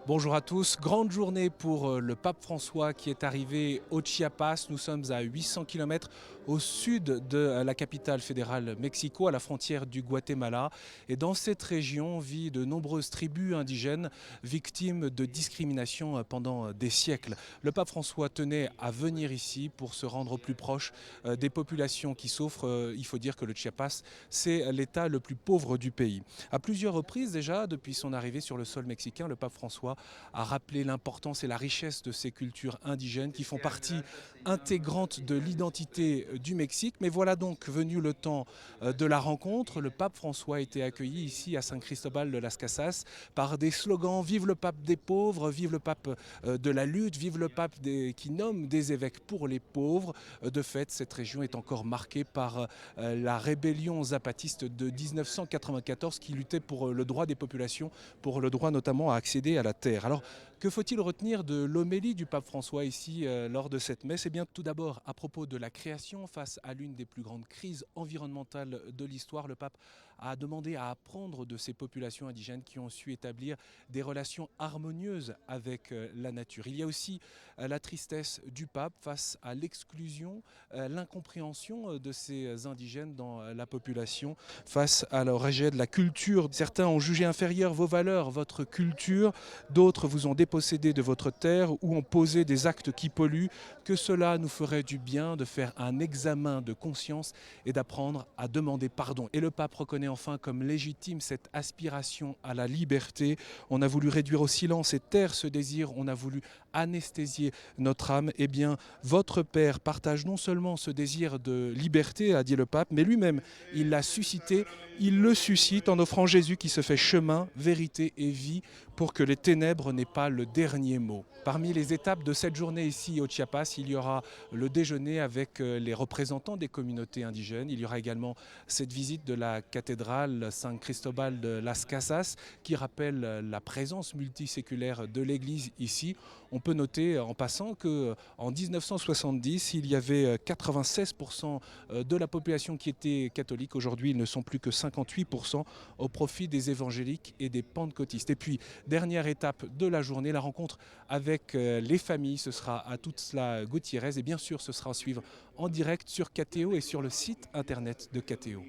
Bonjour à tous, grande journée pour le pape François qui est arrivé au Chiapas. Nous sommes à 800 km au sud de la capitale fédérale Mexico, à la frontière du Guatemala. Et dans cette région vivent de nombreuses tribus indigènes victimes de discrimination pendant des siècles. Le pape François tenait à venir ici pour se rendre au plus proche des populations qui souffrent. Il faut dire que le Chiapas, c'est l'état le plus pauvre du pays. À plusieurs reprises déjà, depuis son arrivée sur le sol mexicain, le pape François a rappelé l'importance et la richesse de ces cultures indigènes qui font partie intégrante de l'identité du Mexique. Mais voilà donc venu le temps de la rencontre. Le pape François a été accueilli ici à San Cristobal de las Casas par des slogans: vive le pape des pauvres, vive le pape de la lutte, vive le pape qui nomme des évêques pour les pauvres. De fait, cette région est encore marquée par la rébellion zapatiste de 1994 qui luttait pour le droit des populations, pour le droit notamment à accéder à la terre. Alors, que faut-il retenir de l'homélie du pape François ici lors de cette messe? Eh bien, tout d'abord, à propos de la création, face à l'une des plus grandes crises environnementales de l'histoire, le pape a demandé à apprendre de ces populations indigènes qui ont su établir des relations harmonieuses avec la nature. Il y a aussi la tristesse du pape face à l'exclusion, l'incompréhension de ces indigènes dans la population face à leur rejet de la culture. Certains ont jugé inférieures vos valeurs, votre culture, d'autres vous ont dépossédé de votre terre ou ont posé des actes qui polluent. Que cela nous ferait du bien de faire un examen de conscience et d'apprendre à demander pardon. Et le pape reconnaît enfin comme légitime cette aspiration à la liberté. On a voulu réduire au silence et taire ce désir, on a voulu anesthésier notre âme. Eh bien, votre Père partage non seulement ce désir de liberté, a dit le pape, mais lui-même, il l'a suscité, il le suscite en offrant Jésus qui se fait chemin, vérité et vie pour que les ténèbres n'aient pas le dernier mot. Parmi les étapes de cette journée ici au Chiapas, il y aura le déjeuner avec les représentants des communautés indigènes. Il y aura également cette visite de la cathédrale San Cristobal de las Casas qui rappelle la présence multiséculaire de l'Église ici. On peut noter en passant qu'en 1970, il y avait 96% de la population qui était catholique. Aujourd'hui, ils ne sont plus que 58% au profit des évangéliques et des pentecôtistes. Et puis, dernière étape de la journée, la rencontre avec les familles. Ce sera à Tuxtla Gutiérrez et bien sûr, ce sera à suivre en direct sur KTO et sur le site internet de KTO.